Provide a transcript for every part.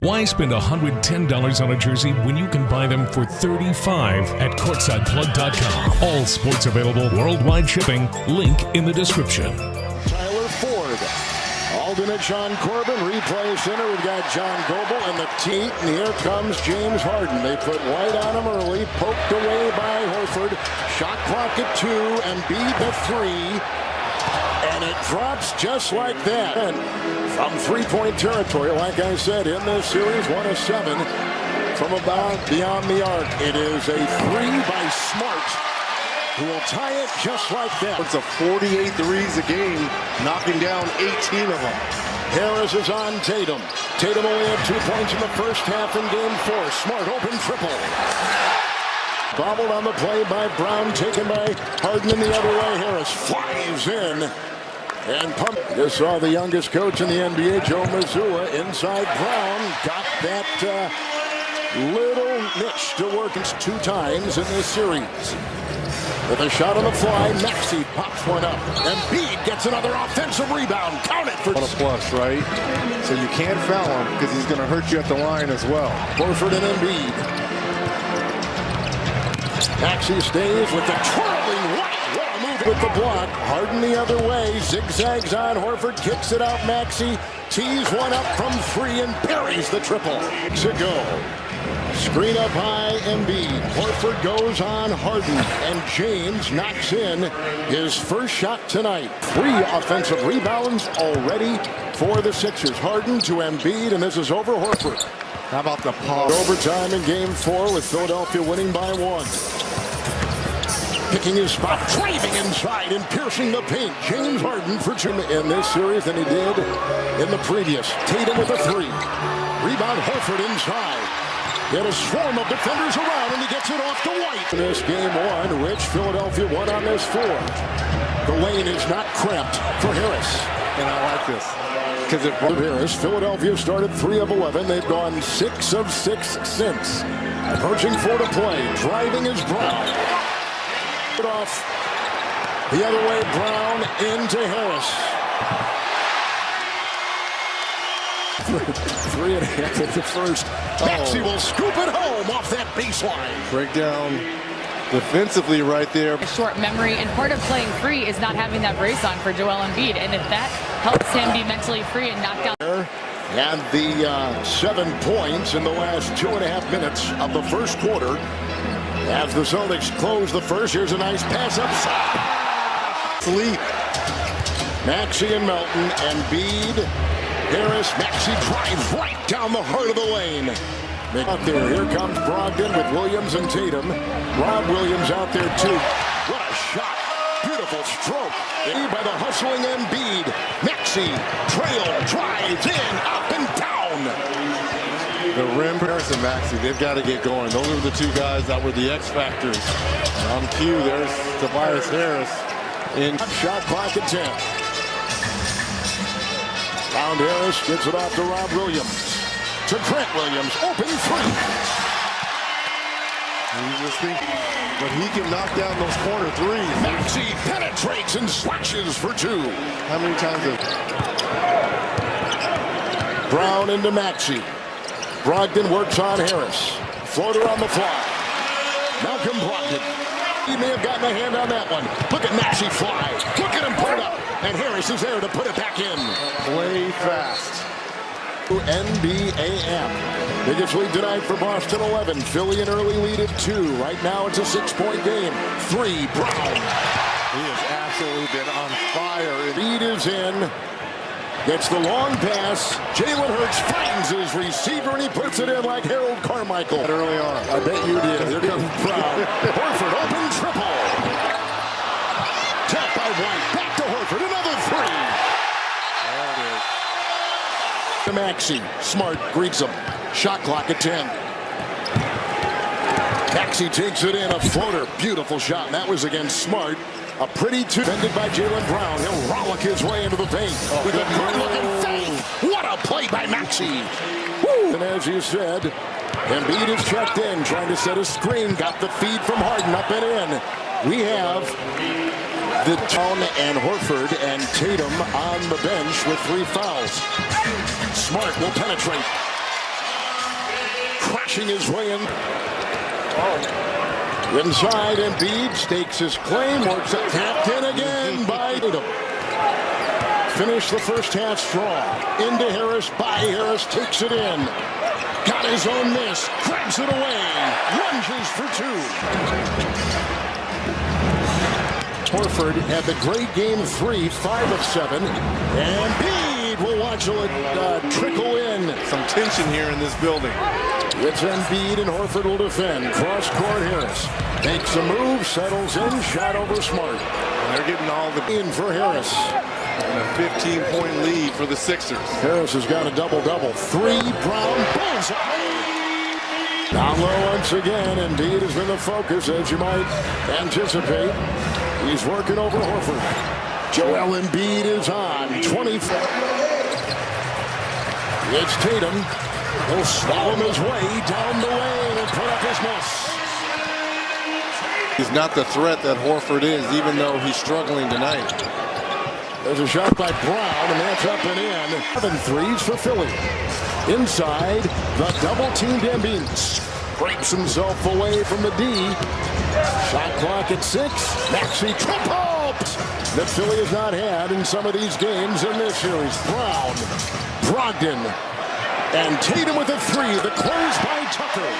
Why spend $110 on a jersey when you can buy them for $35 at courtsideplug.com? All sports available, worldwide shipping. Link in the description. Tyler Ford. Alternate Sean Corbin. Replay center. We've got John Goebel and the teat. And here comes James Harden. They put White on him early. Poked away by Horford. Shot clock at 2. Embiid the 3. And it drops just like that. And from three-point territory, like I said, in this series, 1 of 7 from about beyond the arc. It is a 3 by Smart, who will tie it just like that. It's a 48 threes a game, knocking down 18 of them. Harris is on Tatum. Tatum only had 2 points in the first half in game 4. Smart open triple. Bobbled on the play by Brown, taken by Harden in the other way. Harris flies in and pump. Just saw the youngest coach in the NBA, Joe Mazzulla, inside Brown. Got that little niche to work 2 times in this series. With a shot on the fly, Maxey pops one up. Embiid gets another offensive rebound. Count it for a plus, right? So you can't foul him because he's going to hurt you at the line as well. Horford and Embiid. Maxey stays with the twirling right. What a move with the block. Harden the other way. Zigzags on Horford. Kicks it out. Maxey tees one up from 3 and parries the triple. To go. Screen up high, Embiid. Horford goes on Harden, and James knocks in his first shot tonight. 3 offensive rebounds already for the Sixers. Harden to Embiid, and this is over Horford. How about the pause? Overtime in game 4 with Philadelphia winning by 1. Picking his spot, driving inside and piercing the paint. James Harden for 2 in this series than he did in the previous. Tatum with a 3. Rebound Horford inside. Get a swarm of defenders around, and he gets it off to White. In this game 1, which Philadelphia won on this 4. The lane is not cramped for Harris. And I like this. Because it Harris, Philadelphia started 3 of 11. They've gone 6 of 6 since. Approaching 4 to play. Driving is Brown. It off the other way. Brown into Harris. 3.5 at the first. Maxey will scoop it home off that baseline. Breakdown defensively right there. A short memory, and part of playing free is not having that brace on for Joel Embiid, and if that helps him be mentally free and knock down. And the 7 points in the last 2.5 minutes of the first quarter. As the Celtics close the first, here's a nice pass upside. Sleep. Maxey and Melton, Embiid, Harris. Maxey drives right down the heart of the lane. Out there, here comes Brogdon with Williams and Tatum. Rob Williams out there too. What a shot. Beautiful stroke. By the hustling Embiid. Maxey, trail, drives in, up and down. The rim, Harris and Maxey, they've got to get going. Those are the 2 guys that were the X factors. On cue, there's Tobias Harris. In shot clock at 10. Found Harris, gets it off to Rob Williams. To Grant Williams, open 3. You just think, but he can knock down those corner 3s. Maxey penetrates and slashes for 2. How many times have Brown into Maxey. Brogdon works on Harris. Floater on the fly. Malcolm Brogdon. He may have gotten a hand on that one. Look at Maxey fly. Look at him put it up. And Harris is there to put it back in. Play fast. NBAM. Biggest lead tonight for Boston, 11. Philly an early lead of 2. Right now it's a 6-point game. 3, Brown. He has absolutely been on fire. Lead is in. Gets the long pass. Jalen Hurts finds his receiver, and he puts it in like Harold Carmichael. Early on. I bet you did. Here comes Brown. Horford, open triple. Tap by White. Back to Horford. Another 3. To Maxey. Smart greets him. Shot clock at 10. Maxey takes it in. A floater. Beautiful shot. And that was against Smart. A pretty two. Defended by Jaylen Brown. He'll rollick his way into the paint with a good-looking fake. What a play by Maxey. Woo. And as you said, Embiid is checked in, trying to set a screen. Got the feed from Harden up and in. We have the Town and Horford and Tatum on the bench with 3 fouls. Smart will penetrate. crashing his way in. Inside, Embiid stakes his claim, works it, tapped in again by Tatum. Finished the first half strong. Into Harris, by Harris, takes it in. Got his own miss, grabs it away, lunges for two. Horford had the great game 3, 5 of 7. And Embiid will watch it trickle in. Some tension here in this building. It's Embiid and Horford will defend. Cross court Harris. Makes a move, settles in, shot over Smart. And they're getting all the in for Harris. And a 15-point lead for the Sixers. Harris has got a double-double. 3, Brown, bullseye. Down low once again. Embiid has been the focus, as you might anticipate. He's working over Horford. Joel Embiid is on. 24. It's Tatum. He'll slalom his way down the lane and put up his miss. He's not the threat that Horford is, even though he's struggling tonight. There's a shot by Brown, and that's up and in. 7 threes for Philly. Inside, the double-teamed Embiid scrapes himself away from the D. Shot clock at 6. Maxey triple that Philly has not had in some of these games in this series. Brown, Brogdon, and Tatum with a 3. The close by Tucker.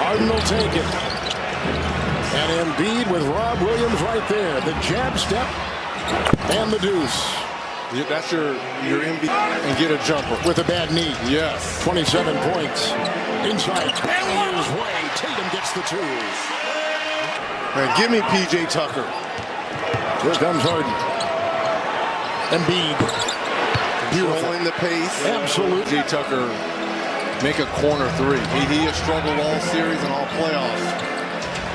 Harden will take it. And Embiid with Rob Williams right there. The jab step and the deuce. That's your Embiid and get a jumper. With a bad knee. Yes. 27 points. Inside. Banging his way. Tatum gets the 2. Man, give me P.J. Tucker. Here comes Harden. Embiid. Controlling the pace. Absolutely. P.J. Tucker make a corner 3. He has struggled all series and all playoffs.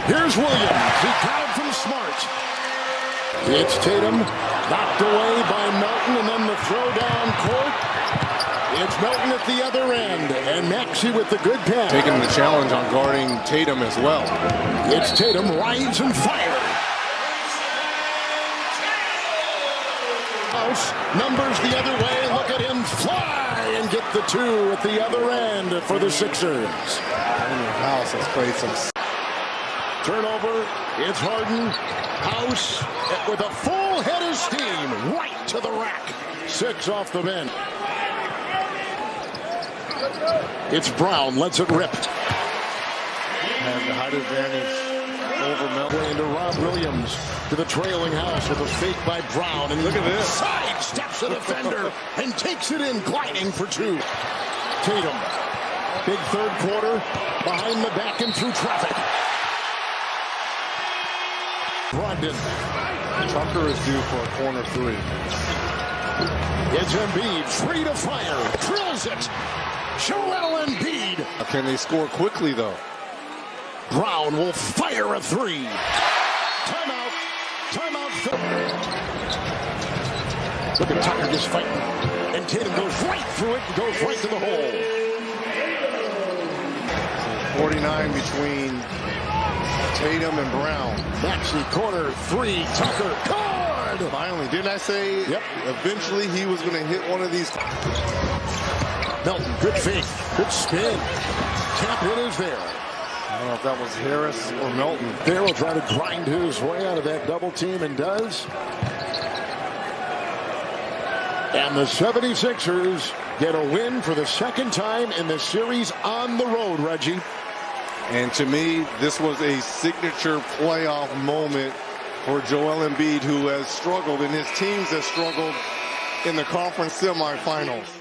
Here's Williams. He got it from Smart. It's Tatum. Knocked away by Melton, and then the throw down court. It's Melton at the other end. And Maxey with the good pass. Taking the challenge on guarding Tatum as well. It's Tatum. Rides and fire. House. Numbers the other way. Look at him fly and get the 2 at the other end for the Sixers. House has played some. Turnover. It's Harden. House with a full head of steam right to the rack. 6 off the bench. It's Brown. Lets it rip. Has the height advantage over Melton. Into Rob Williams to the trailing House with a fake by Brown. And look at this. Side steps the defender and takes it in, gliding for 2. Tatum. Big third quarter. Behind the back and through traffic. Brogdon. Tucker is due for a corner 3. It's Embiid, free to fire, drills it. Joel Embiid. Can they score quickly, though? Brown will fire a 3. Timeout. Timeout. Look at Tucker just fighting. And Tatum goes right through it and goes right to the hole. So 49 between Tatum and Brown. Maxey corner 3. Tucker card. Finally, didn't I say? Yep. Eventually he was going to hit one of these. Melton, good fake, good spin. Tap in is there. I don't know if that was Harris or Melton. There will try to grind his way out of that double team and does. And the 76ers get a win for the second time in the series on the road, Reggie. And to me, this was a signature playoff moment for Joel Embiid, who has struggled, and his teams have struggled in the conference semifinals.